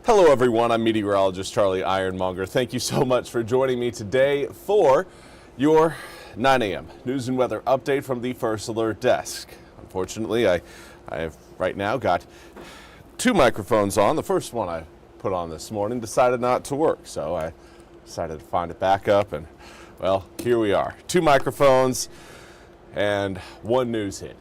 Hello everyone, I'm Meteorologist Charlie Ironmonger. Thank you so much for joining me today for your 9 a.m. news and weather update from the First Alert Desk. Unfortunately, I have right now got two microphones on. The first one I put on this morning decided not to work, so I decided to find a backup, and well, here we are. Two microphones and one news hit.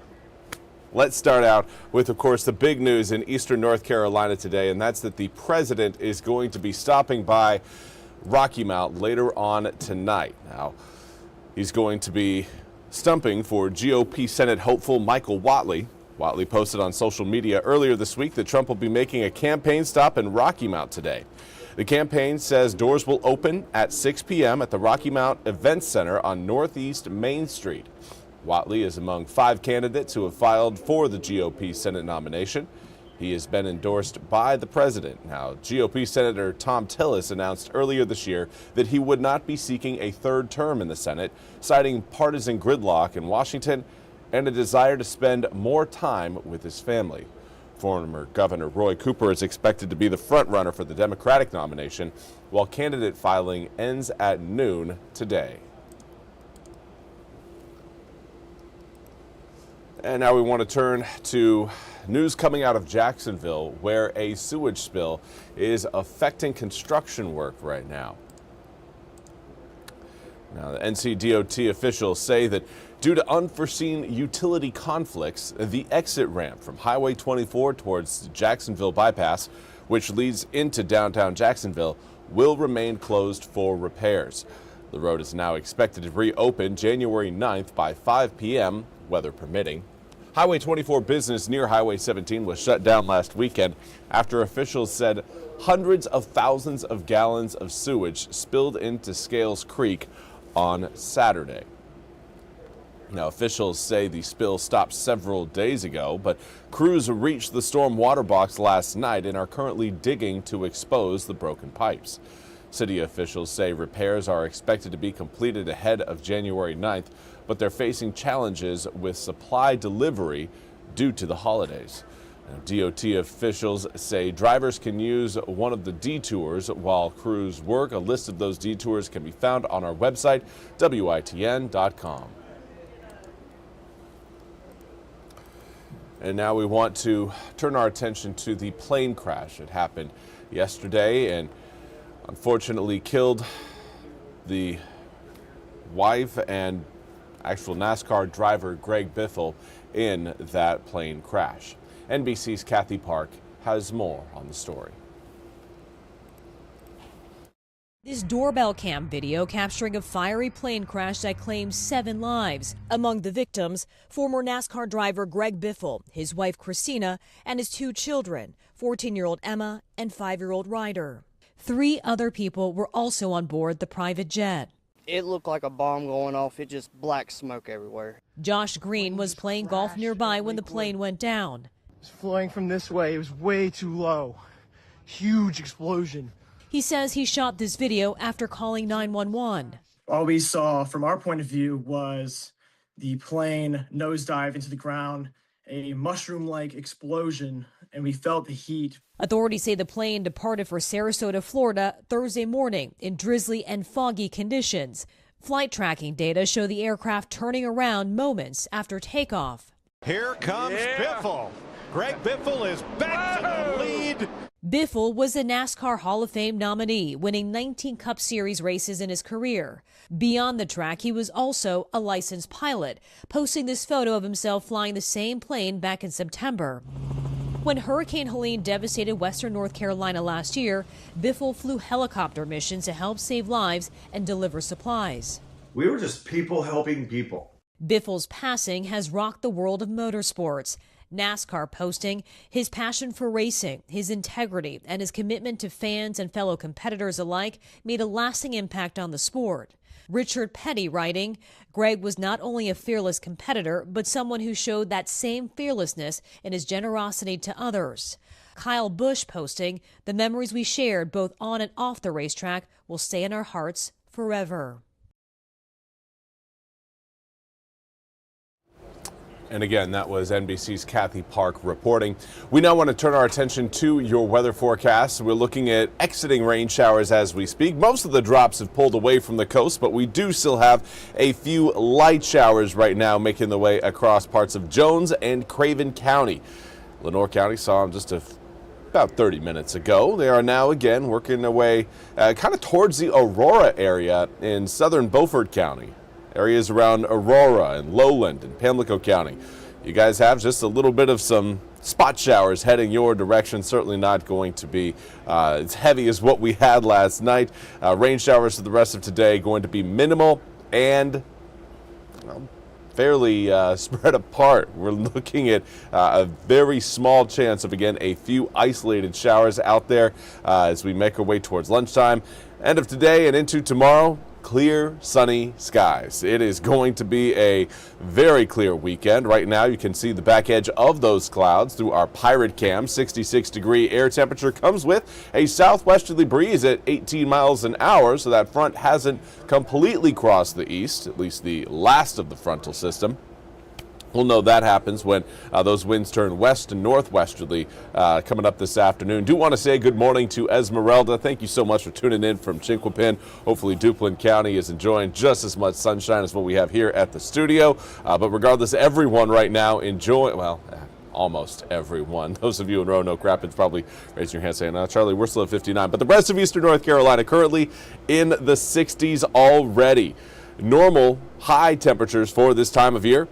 Let's start out with, of course, the big news in eastern North Carolina today, and that's that the president is going to be stopping by Rocky Mount later on tonight. Now, he's going to be stumping for GOP Senate hopeful Michael Whatley. Whatley posted on social media earlier this week that Trump will be making a campaign stop in Rocky Mount today. The campaign says doors will open at 6 p.m. at the Rocky Mount Events Center on Northeast Main Street. Whatley is among 5 candidates who have filed for the GOP Senate nomination. He has been endorsed by the president. Now, GOP Senator Thom Tillis announced earlier this year that he would not be seeking a third term in the Senate, citing partisan gridlock in Washington and a desire to spend more time with his family. Former Governor Roy Cooper is expected to be the front-runner for the Democratic nomination, while candidate filing ends at noon today. And now we want to turn to news coming out of Jacksonville, where a sewage spill is affecting construction work right now. Now, the NC officials say that due to unforeseen utility conflicts, the exit ramp from Highway 24 towards the Jacksonville bypass, which leads into downtown Jacksonville, will remain closed for repairs. The road is now expected to reopen January 9th by 5 p.m., weather permitting. Highway 24 business near Highway 17 was shut down last weekend after officials said hundreds of thousands of gallons of sewage spilled into Scales Creek on Saturday. Now, officials say the spill stopped several days ago, but crews reached the storm water box last night and are currently digging to expose the broken pipes. City officials say repairs are expected to be completed ahead of January 9th, but they're facing challenges with supply delivery due to the holidays. Now, DOT officials say drivers can use one of the detours while crews work. A list of those detours can be found on our website, WITN.com. And now we want to turn our attention to the plane crash. It happened yesterday and unfortunately killed the wife and actual NASCAR driver Greg Biffle in that plane crash. NBC's Kathy Park has more on the story. This doorbell cam video capturing a fiery plane crash that claimed 7 lives. Among the victims, former NASCAR driver Greg Biffle, his wife Christina, and his 2 children, 14-year-old Emma and 5-year-old Ryder. 3 other people were also on board the private jet. It looked like a bomb going off. It just black smoke everywhere. Josh Green was playing golf nearby when the plane went down. It was flying from this way. It was way too low. Huge explosion. He says he shot this video after calling 911. All we saw from our point of view was the plane nosedive into the ground, a mushroom-like explosion, and we felt the heat. Authorities say the plane departed for Sarasota, Florida, Thursday morning in drizzly and foggy conditions. Flight tracking data show the aircraft turning around moments after takeoff. Here comes Biffle. Greg Biffle is back to the lead. Biffle was a NASCAR Hall of Fame nominee, winning 19 Cup Series races in his career. Beyond the track, he was also a licensed pilot, posting this photo of himself flying the same plane back in September. When Hurricane Helene devastated western North Carolina last year, Biffle flew helicopter missions to help save lives and deliver supplies. We were just people helping people. Biffle's passing has rocked the world of motorsports. NASCAR posting his passion for racing, his integrity, and his commitment to fans and fellow competitors alike made a lasting impact on the sport. Richard Petty writing, Greg was not only a fearless competitor, but someone who showed that same fearlessness in his generosity to others. Kyle Busch posting, the memories we shared both on and off the racetrack will stay in our hearts forever. And again, that was NBC's Kathy Park reporting. We now want to turn our attention to your weather forecast. We're looking at exiting rain showers as we speak. Most of the drops have pulled away from the coast, but we do still have a few light showers right now making their way across parts of Jones and Craven County. Lenore County saw them just about 30 minutes ago. They are now again working their way kind of towards the Aurora area in southern Beaufort County. Areas around Aurora and Lowland and Pamlico County. You guys have just a little bit of some spot showers heading your direction. Certainly not going to be as heavy as what we had last night. Rain showers for the rest of today going to be minimal and fairly spread apart. We're looking at a very small chance of, again, a few isolated showers out there as we make our way towards lunchtime. End of today and into tomorrow. Clear, sunny skies. It is going to be a very clear weekend. Right now, you can see the back edge of those clouds through our Pirate Cam. 66-degree air temperature comes with a southwesterly breeze at 18 miles an hour, so that front hasn't completely crossed the east, at least the last of the frontal system. We'll know that happens when those winds turn west and northwesterly coming up this afternoon. Do want to say good morning to Esmeralda. Thank you so much for tuning in from Chinquapin. Hopefully Duplin County is enjoying just as much sunshine as what we have here at the studio. But regardless, everyone right now enjoying, well, almost everyone. Those of you in Roanoke Rapids probably raising your hand saying, Charlie, we're still at 59. But the rest of eastern North Carolina currently in the 60s already. Normal high temperatures for this time of year.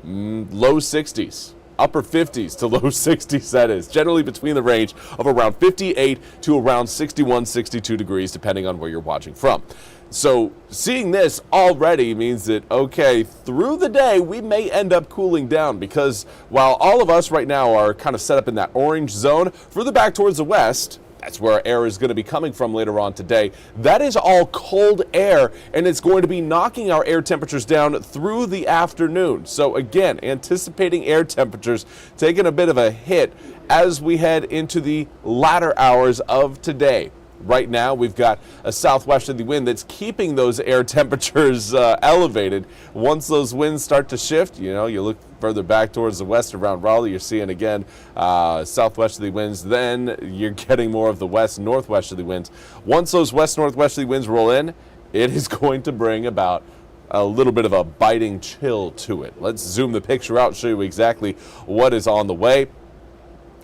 Low 60s, upper 50s to low 60s, that is. Generally between the range of around 58 to around 61, 62 degrees, depending on where you're watching from. So seeing this already means that, okay, through the day, we may end up cooling down because while all of us right now are kind of set up in that orange zone, further back towards the west, that's where our air is going to be coming from later on today. That is all cold air, and it's going to be knocking our air temperatures down through the afternoon. So again, anticipating air temperatures taking a bit of a hit as we head into the latter hours of today. Right now, we've got a southwesterly wind that's keeping those air temperatures elevated. Once those winds start to shift, you look further back towards the west around Raleigh, you're seeing again southwesterly winds. Then you're getting more of the west-northwesterly winds. Once those west-northwesterly winds roll in, it is going to bring about a little bit of a biting chill to it. Let's zoom the picture out, show you exactly what is on the way.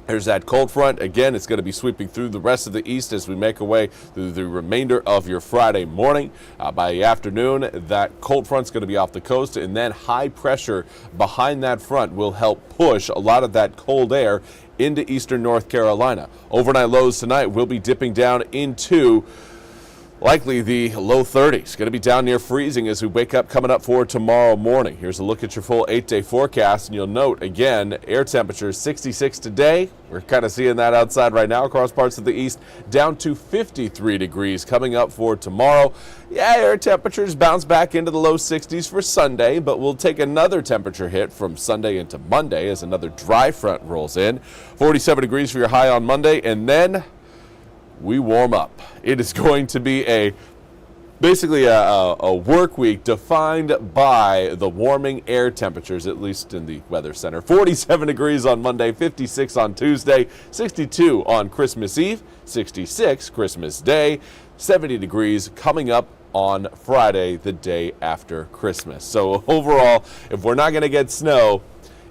There's that cold front. Again, it's going to be sweeping through the rest of the east as we make our way through the remainder of your Friday morning. By the afternoon, that cold front's going to be off the coast, and then high pressure behind that front will help push a lot of that cold air into eastern North Carolina. Overnight lows tonight will be dipping down into likely the low 30s. Going to be down near freezing as we wake up coming up for tomorrow morning. Here's a look at your full 8-day forecast, and you'll note, again, air temperature 66 today. We're kind of seeing that outside right now across parts of the east, down to 53 degrees coming up for tomorrow. Yeah, air temperatures bounce back into the low 60s for Sunday, but we'll take another temperature hit from Sunday into Monday as another dry front rolls in. 47 degrees for your high on Monday, and then we warm up. It is going to be basically a work week defined by the warming air temperatures, at least in the weather center. 47 degrees on Monday, 56 on Tuesday, 62 on Christmas Eve, 66 Christmas Day, 70 degrees coming up on Friday, the day after Christmas. So overall, if we're not going to get snow,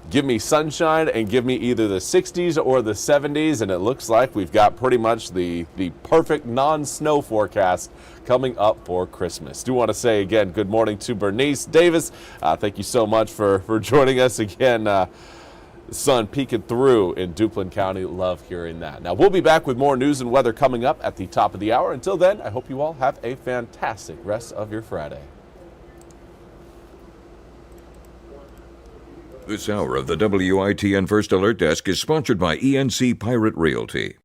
give me sunshine and give me either the 60s or the 70s, and it looks like we've got pretty much the perfect non-snow forecast coming up for Christmas. Do want to say again, good morning to Bernice Davis. Thank you so much for joining us again. Sun peeking through in Duplin County. Love hearing that. Now, we'll be back with more news and weather coming up at the top of the hour. Until then, I hope you all have a fantastic rest of your Friday. This hour of the WITN First Alert Desk is sponsored by ENC Pirate Realty.